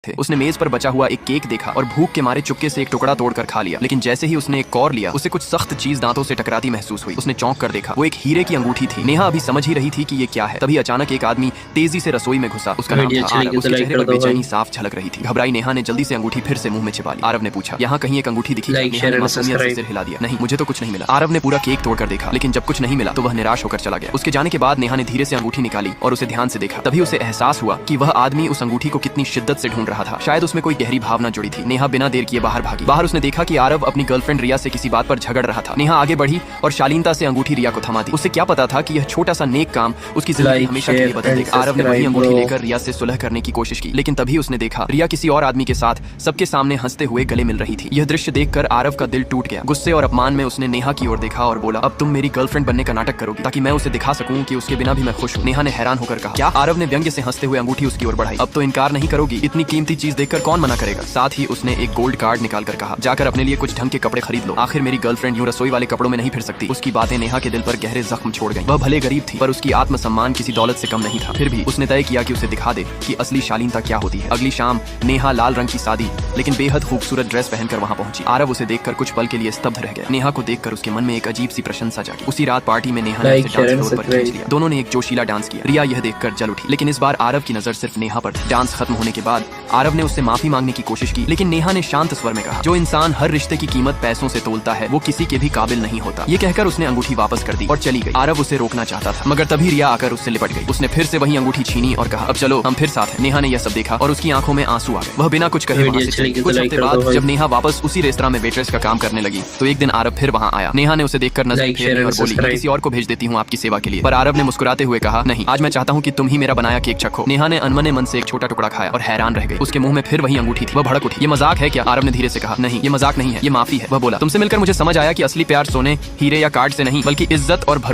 थे। उसने मेज पर बचा हुआ एक केक देखा और भूख के मारे चुपके से एक टुकड़ा तोड़कर खा लिया, लेकिन जैसे ही उसने एक कौर लिया उसे कुछ सख्त चीज दांतों से टकराती महसूस हुई। उसने चौंक कर देखा, वो एक हीरे की अंगूठी थी। नेहा अभी समझ ही रही थी कि ये क्या है, तभी अचानक एक आदमी तेजी से रसोई में घुसा। उसका नाम था आरव। उसके चेहरे पर बेचैनी साफ झलक रही थी। घबराई नेहा ने जल्दी से अंगूठी फिर से मुंह में छिपा ली। आरव ने पूछा, यहाँ कहीं एक अंगूठी दिखी? नेहा ने मासूमियत से सिर हिला दिया, नहीं मुझे तो कुछ नहीं मिला। आरव ने पूरा केक तोड़कर देखा, लेकिन जब कुछ नहीं मिला तो वह निराश होकर चला गया। उसके जाने के बाद नेहा ने धीरे से अंगूठी निकाली और उसे ध्यान से देखा। तभी उसे एहसास हुआ कि वह आदमी उस अंगूठी को कितनी शिद्दत से ढूंढ रहा था। शायद उसमें कोई गहरी भावना जुड़ी थी। नेहा बिना देर किए बाहर भागी। बाहर उसने देखा कि आरव अपनी गर्लफ्रेंड रिया से किसी बात पर झगड़ रहा था। नेहा आगे बढ़ी और शालीनता से अंगूठी रिया को थमा दी। उसे क्या पता था कि यह छोटा सा नेक काम उसकी जिंदगी हमेशा के लिए बदल देगा। आरव ने वही अंगूठी लेकर रिया से सुलह करने की कोशिश की, लेकिन तभी उसने देखा रिया किसी और आदमी के साथ सबके सामने हंसते हुए गले मिल रही थी। यह दृश्य देखकर आरव का दिल टूट गया। गुस्से और अपमान में उसने नेहा की ओर देखा और बोला, अब तुम मेरी गर्लफ्रेंड बनने का नाटक करोगी ताकि मैं उसे दिखा सकूं कि उसके बिना भी मैं खुश हूं। नेहा ने हैरान होकर कहा, क्या? आरव ने व्यंग्य से हंसते हुए अंगूठी उसकी ओर बढ़ाई। अब तो इनकार नहीं करोगी? इतनी कीमती चीज देखकर कौन मना करेगा? साथ ही उसने एक गोल्ड कार्ड निकालकर कहा, जाकर अपने लिए कुछ ढंग के कपड़े खरीद लो। आखिर मेरी गर्लफ्रेंड यूं रसोई वाले कपड़ों में नहीं फिर सकती। उसकी बातें नेहा के दिल पर गहरे जख्म छोड़ गईं। वह भले गरीब थी पर उसकी आत्मसम्मान किसी दौलत से कम नहीं था। फिर भी उसने तय किया कि उसे दिखा दे कि असली शालीनता क्या होती है। अगली शाम नेहा लाल रंग की सादी लेकिन बेहद खूबसूरत ड्रेस पहनकर वहां पहुंची। आरव उसे देखकर कुछ पल के लिए स्तब्ध रह गया। नेहा को देखकर उसके मन में एक अजीब सी प्रशंसा जागी। उसी रात पार्टी में नेहा ने उसे डांस फ्लोर पर खींच लिया। दोनों ने एक जोशीला डांस किया। रिया यह देखकर जल उठी, लेकिन इस बार आरव की नजर सिर्फ नेहा पर थी। डांस खत्म होने के बाद आरव ने उससे माफी मांगने की कोशिश की, लेकिन नेहा ने शांत स्वर में कहा, जो इंसान हर रिश्ते की कीमत पैसों से तोलता है वो किसी के भी काबिल नहीं होता। ये कहकर उसने अंगूठी वापस कर दी और चली गई। आरव उसे रोकना चाहता था, मगर तभी रिया आकर उससे लिपट गई। उसने फिर से वही अंगूठी छीनी और कहा, अब चलो हम फिर साथ हैं। नेहा ने यह सब देखा और उसकी आंखों में आंसू आ गए। वह बिना कुछ कहे वहां से चली गई। कुछ हफ्ते बाद जब नेहा वापस उसी रेस्तरां में वेट्रेस का काम करने लगी तो एक दिन आरव फिर वहां आया। नेहा ने उसे देखकर नजर फेरी और बोली, किसी और को भेज देती हूँ आपकी सेवा के लिए। पर आरव ने मुस्कुराते हुए कहा, नहीं, आज मैं चाहता हूँ कि तुम ही मेरा बनाया केक चखो। नेहा ने अनमने मन से एक छोटा टुकड़ा खाया और हैरान रह गई। उसके मुंह में फिर वही अंगूठी थी। वह भड़क उठी, ये मजाक है क्या? आरव ने धीरे से कहा, नहीं ये मजाक नहीं है, ये माफी है। वह बोला, तुमसे मिलकर मुझे समझ आया कि असली प्यार सोने, हीरे या कार्ड से नहीं बल्कि इज्जत और भरोसा